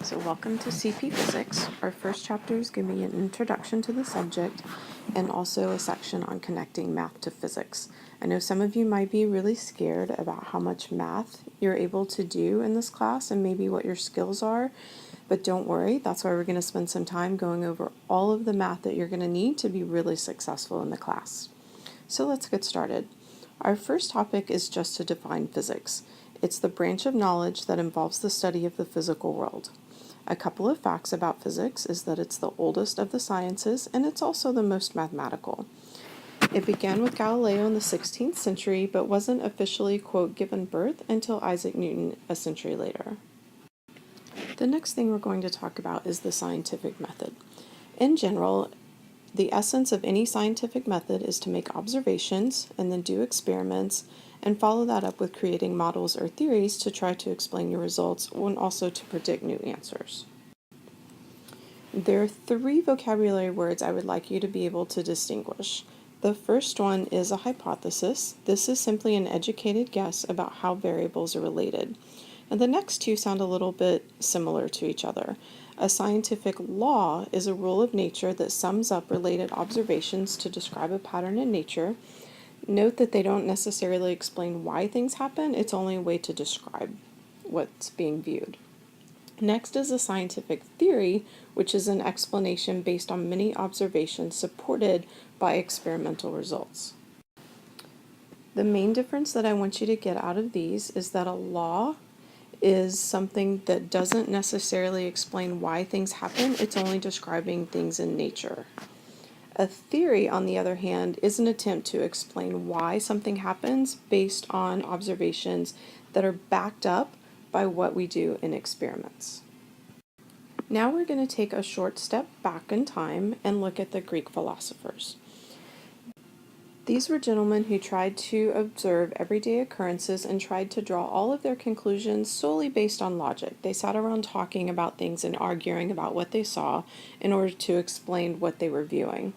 So welcome to CP Physics. Our first chapter is going to be an introduction to the subject and also a section on connecting math to physics. I know some of you might be really scared about how much math you're able to do in this class and maybe what your skills are, but don't worry, that's why we're going to spend some time going over all of the math that you're going to need to be really successful in the class. So let's get started. Our first topic is just to define physics. It's the branch of knowledge that involves the study of the physical world. A couple of facts about physics is that it's the oldest of the sciences and it's also the most mathematical. It began with Galileo in the 16th century but wasn't officially, quote, given birth until Isaac Newton a century later. The next thing we're going to talk about is the scientific method. In general, the essence of any scientific method is to make observations and then do experiments and follow that up with creating models or theories to try to explain your results and also to predict new answers. There are three vocabulary words I would like you to be able to distinguish. The first one is a hypothesis. This is simply an educated guess about how variables are related. And the next two sound a little bit similar to each other. A scientific law is a rule of nature that sums up related observations to describe a pattern in nature. Note that they don't necessarily explain why things happen, it's only a way to describe what's being viewed. Next is a scientific theory, which is an explanation based on many observations supported by experimental results. The main difference that I want you to get out of these is that a law is something that doesn't necessarily explain why things happen, it's only describing things in nature. A theory, on the other hand, is an attempt to explain why something happens based on observations that are backed up by what we do in experiments. Now we're going to take a short step back in time and look at the Greek philosophers. These were gentlemen who tried to observe everyday occurrences and tried to draw all of their conclusions solely based on logic. They sat around talking about things and arguing about what they saw in order to explain what they were viewing.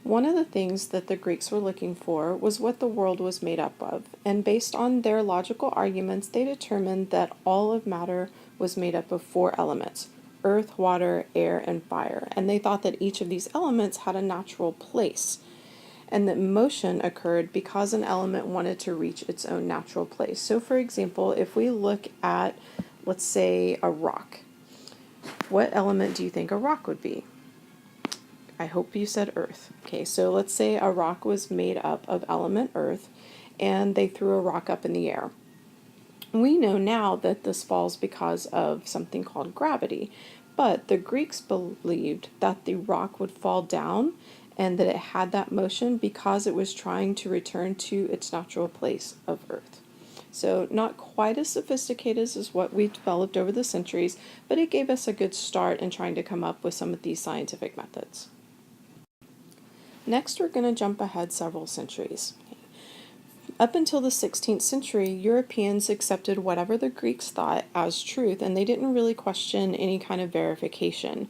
One of the things that the Greeks were looking for was what the world was made up of, and based on their logical arguments, they determined that all of matter was made up of four elements: earth, water, air, and fire, and they thought that each of these elements had a natural place, and that motion occurred because an element wanted to reach its own natural place. So for example, if we look at, let's say, a rock, what element do you think a rock would be? I hope you said earth. Okay, so let's say a rock was made up of element earth and they threw a rock up in the air. We know now that this falls because of something called gravity, but the Greeks believed that the rock would fall down and that it had that motion because it was trying to return to its natural place of earth. So not quite as sophisticated as what we've developed over the centuries, but it gave us a good start in trying to come up with some of these scientific methods. Next, we're going to jump ahead several centuries. Up until the 16th century, Europeans accepted whatever the Greeks thought as truth, and they didn't really question any kind of verification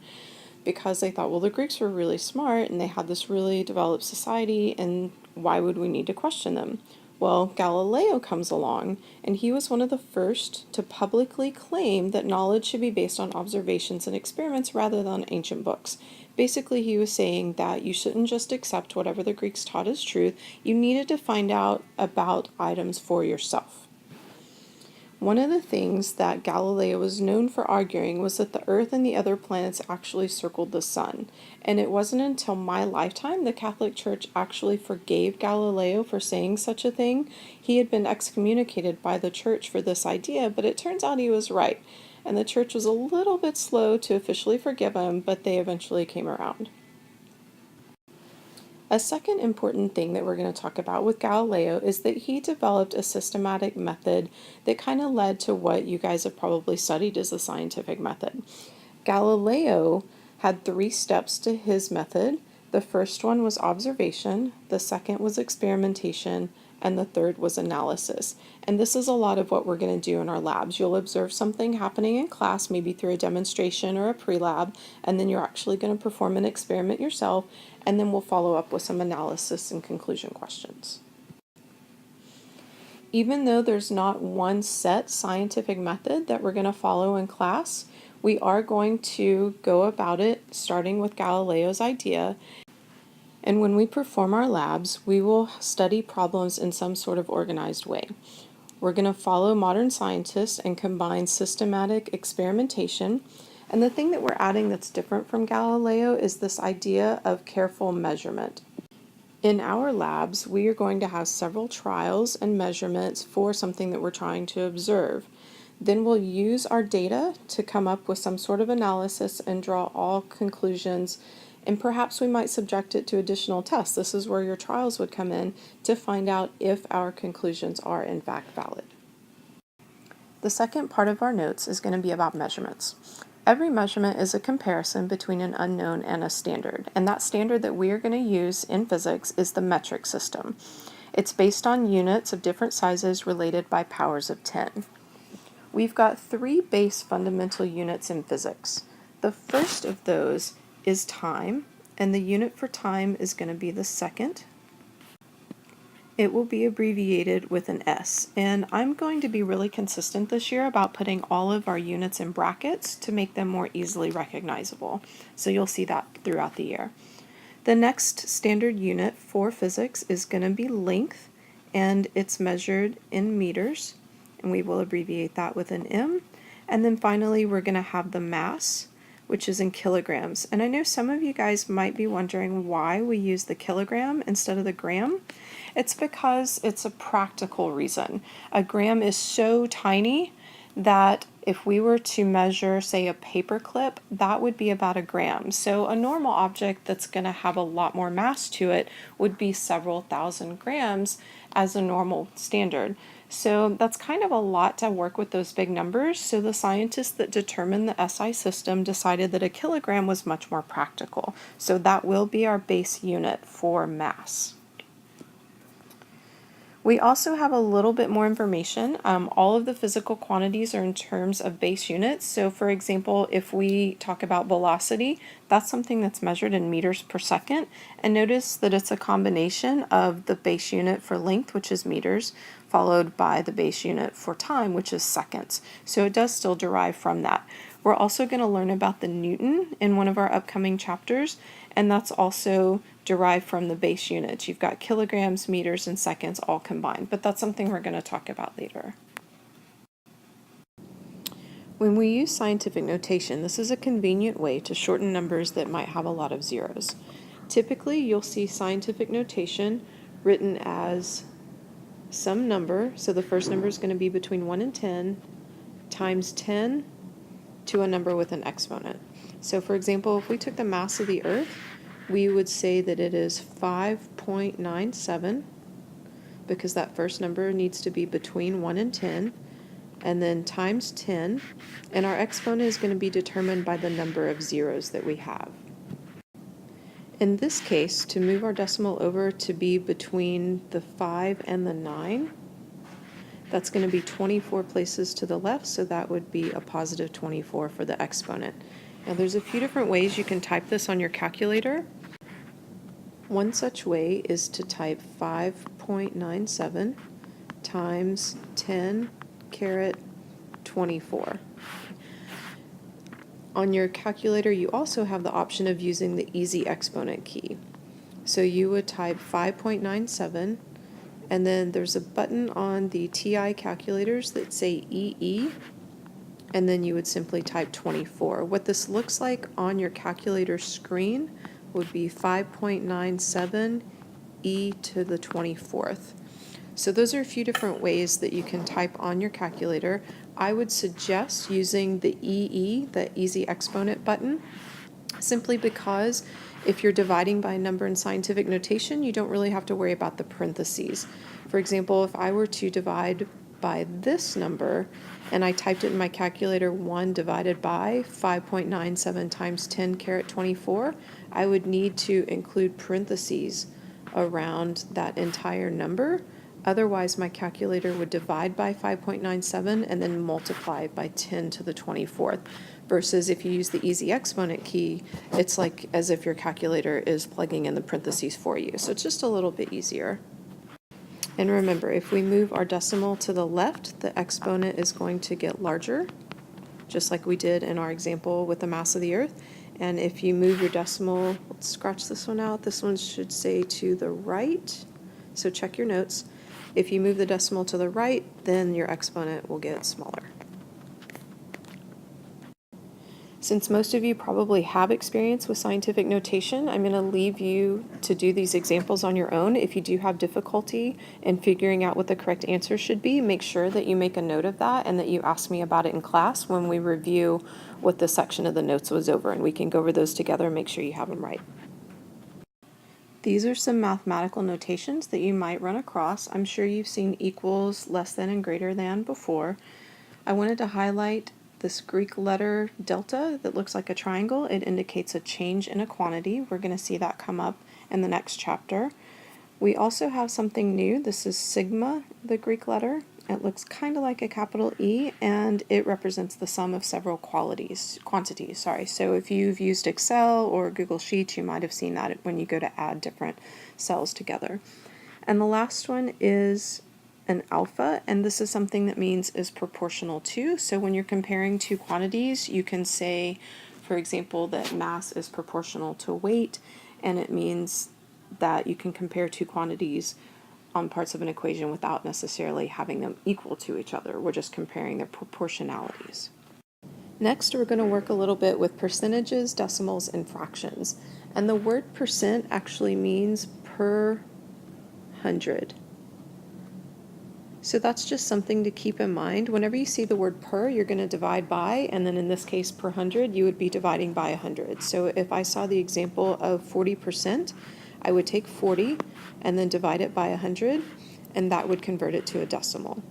because they thought, well, the Greeks were really smart and they had this really developed society, and why would we need to question them? Well, Galileo comes along, and he was one of the first to publicly claim that knowledge should be based on observations and experiments rather than ancient books. Basically, he was saying that you shouldn't just accept whatever the Greeks taught as truth, you needed to find out about items for yourself. One of the things that Galileo was known for arguing was that the Earth and the other planets actually circled the sun. And it wasn't until my lifetime the Catholic Church actually forgave Galileo for saying such a thing. He had been excommunicated by the church for this idea, but it turns out he was right. And the church was a little bit slow to officially forgive him, but they eventually came around. A second important thing that we're going to talk about with Galileo is that he developed a systematic method that kind of led to what you guys have probably studied as the scientific method. Galileo had 3 steps to his method. The first one was observation, the second was experimentation, and the third was analysis. And this is a lot of what we're going to do in our labs. You'll observe something happening in class, maybe through a demonstration or a pre-lab, and then you're actually going to perform an experiment yourself, and then we'll follow up with some analysis and conclusion questions. Even though there's not one set scientific method that we're going to follow in class, We are going to go about it starting with Galileo's idea, and when we perform our labs, we will study problems in some sort of organized way. We're going to follow modern scientists and combine systematic experimentation. And the thing that we're adding that's different from Galileo is this idea of careful measurement. In our labs, we are going to have several trials and measurements for something that we're trying to observe. Then we'll use our data to come up with some sort of analysis and draw all conclusions, and perhaps we might subject it to additional tests. This is where your trials would come in to find out if our conclusions are in fact valid. The second part of our notes is going to be about measurements. Every measurement is a comparison between an unknown and a standard, and that standard that we are going to use in physics is the metric system. It's based on units of different sizes related by powers of 10. We've got 3 base fundamental units in physics. The first of those is time, and the unit for time is going to be the second. It will be abbreviated with an S, and I'm going to be really consistent this year about putting all of our units in brackets to make them more easily recognizable. So you'll see that throughout the year. The next standard unit for physics is going to be length, and it's measured in meters, and we will abbreviate that with an M. And then finally, we're going to have the mass, which is in kilograms. And I know some of you guys might be wondering why we use the kilogram instead of the gram. It's because it's a practical reason. A gram is so tiny that if we were to measure, say, a paper clip, that would be about a gram. So a normal object that's going to have a lot more mass to it would be several thousand grams as a normal standard. So that's kind of a lot to work with those big numbers. So the scientists that determined the SI system decided that a kilogram was much more practical. So that will be our base unit for mass. We also have a little bit more information. All of the physical quantities are in terms of base units. So for example, if we talk about velocity, that's something that's measured in meters per second. And notice that it's a combination of the base unit for length, which is meters, followed by the base unit for time, which is seconds. So it does still derive from that. We're also going to learn about the Newton in one of our upcoming chapters, and that's also derived from the base units. You've got kilograms, meters, and seconds all combined, but that's something we're going to talk about later. When we use scientific notation, this is a convenient way to shorten numbers that might have a lot of zeros. Typically, you'll see scientific notation written as some number, so the first number is going to be between 1 and 10, times 10 to a number with an exponent. So for example, if we took the mass of the Earth, we would say that it is 5.97, because that first number needs to be between 1 and 10, and then times 10, and our exponent is going to be determined by the number of zeros that we have. In this case, to move our decimal over to be between the 5 and the 9, that's going to be 24 places to the left, so that would be a positive 24 for the exponent. Now there's a few different ways you can type this on your calculator. One such way is to type 5.97 times 10 caret 24. On your calculator, you also have the option of using the easy exponent key. So you would type 5.97, and then there's a button on the TI calculators that say EE, and then you would simply type 24. What this looks like on your calculator screen would be 5.97 e to the 24th. So those are a few different ways that you can type on your calculator. I would suggest using the EE, the easy exponent button, simply because if you're dividing by a number in scientific notation, you don't really have to worry about the parentheses. For example, if I were to divide by this number, and I typed it in my calculator 1 divided by 5.97 times 10 caret 24, I would need to include parentheses around that entire number. Otherwise, my calculator would divide by 5.97 and then multiply by 10 to the 24th. Versus if you use the easy exponent key, it's like as if your calculator is plugging in the parentheses for you. So it's just a little bit easier. And remember, if we move our decimal to the left, the exponent is going to get larger. just like we did in our example with the mass of the Earth. And if you move your decimal, let's scratch this one out. This one should say to the right. So check your notes. If you move the decimal to the right, then your exponent will get smaller. Since most of you probably have experience with scientific notation, I'm going to leave you to do these examples on your own. If you do have difficulty in figuring out what the correct answer should be, make sure that you make a note of that and that you ask me about it in class when we review what the section of the notes was over, and we can go over those together and make sure you have them right. These are some mathematical notations that you might run across. I'm sure you've seen equals, less than, and greater than before. I wanted to highlight this Greek letter delta that looks like a triangle. It indicates a change in a quantity. We're going to see that come up in the next chapter. We also have something new. This is sigma, the Greek letter. It looks kind of like a capital E, and it represents the sum of several quantities. So if you've used Excel or Google Sheets, you might have seen that when you go to add different cells together. And the last one is an alpha, and this is something that means is proportional to. So when you're comparing two quantities, you can say, for example, that mass is proportional to weight, and it means that you can compare two quantities on parts of an equation without necessarily having them equal to each other. We're just comparing their proportionalities. Next, we're going to work a little bit with percentages, decimals, and fractions. And the word percent actually means per 100. So that's just something to keep in mind. Whenever you see the word per, you're going to divide by, and then in this case per 100, you would be dividing by 100. So if I saw the example of 40%, I would take 40 and then divide it by 100, and that would convert it to a decimal.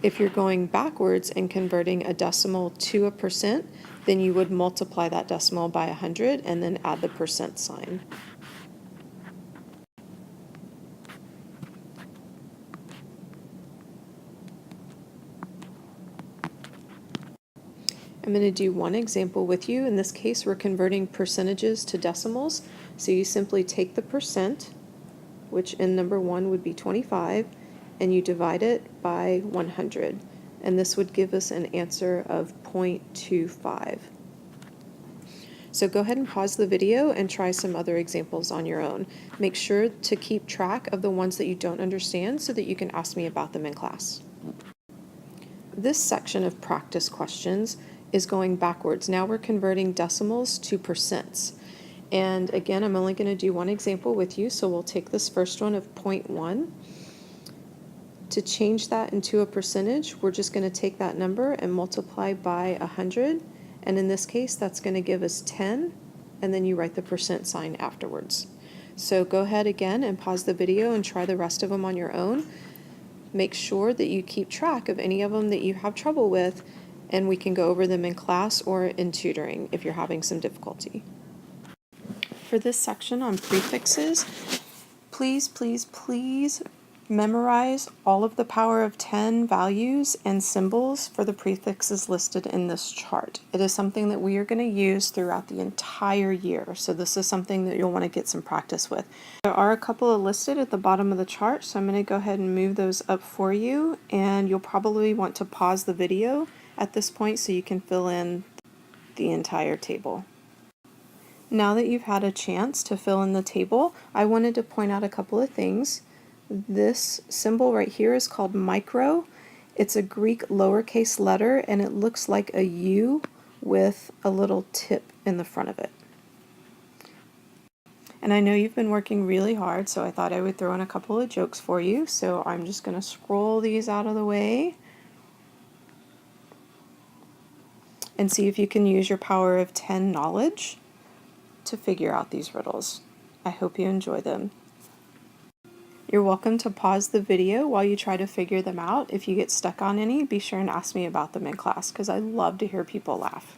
If you're going backwards and converting a decimal to a percent, then you would multiply that decimal by 100 and then add the percent sign. I'm going to do one example with you. In this case, we're converting percentages to decimals. So you simply take the percent, which in number 1 would be 25, and you divide it by 100. And this would give us an answer of 0.25. So go ahead and pause the video and try some other examples on your own. Make sure to keep track of the ones that you don't understand so that you can ask me about them in class. This section of practice questions is going backwards. Now we're converting decimals to percents. And again, I'm only going to do one example with you, so we'll take this first one of 0.1. To change that into a percentage, we're just going to take that number and multiply by 100. And in this case, that's going to give us 10, and then you write the percent sign afterwards. So go ahead again and pause the video and try the rest of them on your own. Make sure that you keep track of any of them that you have trouble with, and we can go over them in class or in tutoring if you're having some difficulty. For this section on prefixes, please memorize all of the power of 10 values and symbols for the prefixes listed in this chart. It is something that we are going to use throughout the entire year, so this is something that you'll want to get some practice with. There are a couple listed at the bottom of the chart, so I'm going to go ahead and move those up for you, and you'll probably want to pause the video at this point so you can fill in the entire table. Now that you've had a chance to fill in the table, I wanted to point out a couple of things. This symbol right here is called micro. It's a Greek lowercase letter, and it looks like a U with a little tip in the front of it. And I know you've been working really hard, so I thought I would throw in a couple of jokes for you. So I'm just going to scroll these out of the way and see if you can use your power of 10 knowledge to figure out these riddles. I hope you enjoy them. You're welcome to pause the video while you try to figure them out. If you get stuck on any, be sure and ask me about them in class, because I love to hear people laugh.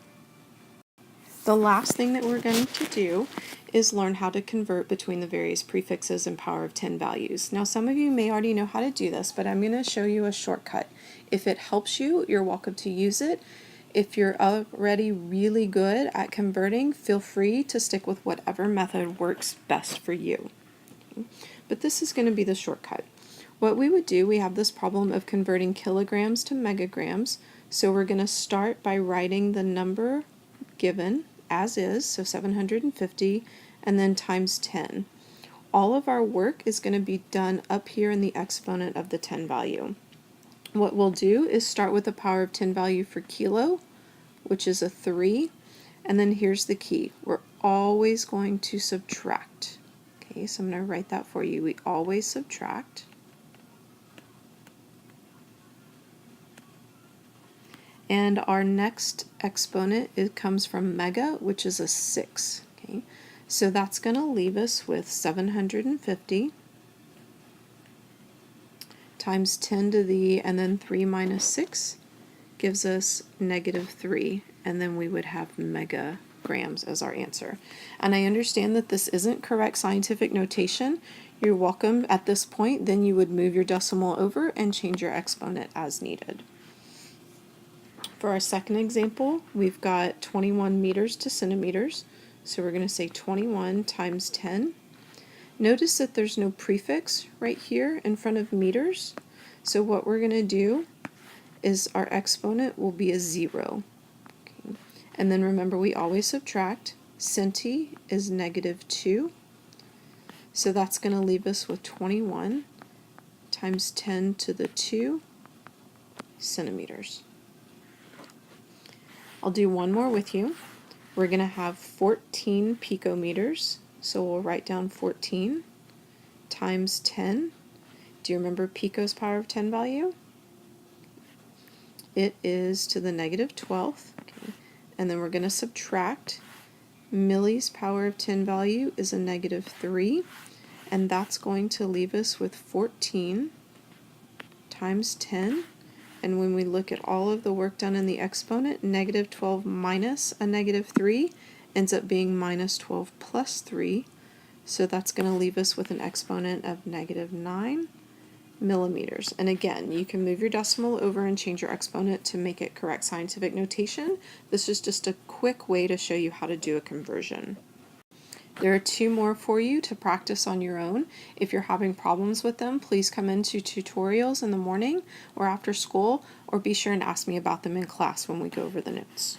The last thing that we're going to do is learn how to convert between the various prefixes and power of 10 values. Now, some of you may already know how to do this, but I'm going to show you a shortcut. If it helps you, you're welcome to use it. If you're already really good at converting, feel free to stick with whatever method works best for you. But this is going to be the shortcut. What we would do, we have this problem of converting kilograms to megagrams. So we're going to start by writing the number given as is, so 750, and then times 10. All of our work is going to be done up here in the exponent of the 10 value. What we'll do is start with the power of 10 value for kilo, which is a 3, and then here's the key. We're always going to subtract. Okay, so I'm going to write that for you. We always subtract. And our next exponent, it comes from mega, which is a 6. Okay, so that's going to leave us with 750 times 10 to the, and then 3 minus 6 gives us -3, and then we would have megagrams as our answer. And I understand that this isn't correct scientific notation. You're welcome at this point, then you would move your decimal over and change your exponent as needed. For our second example, we've got 21 meters to centimeters, so we're going to say 21 times 10. Notice that there's no prefix right here in front of meters, so what we're going to do is our exponent will be a 0. Okay. And then remember, we always subtract. Centi is -2, so that's going to leave us with 21 times 10 to the 2 centimeters. I'll do one more with you. We're going to have 14 picometers, so we'll write down 14 times 10. Do you remember pico's power of 10 value? It is to the -12th. Okay. And then we're going to subtract. Milli's power of 10 value is a -3, and that's going to leave us with 14 times 10. And when we look at all of the work done in the exponent, -12 minus a -3 ends up being -12 plus 3. So that's going to leave us with an exponent of -9 millimeters. And again, you can move your decimal over and change your exponent to make it correct scientific notation. This is just a quick way to show you how to do a conversion. There are 2 more for you to practice on your own. If you're having problems with them, please come into tutorials in the morning or after school, or be sure and ask me about them in class when we go over the notes.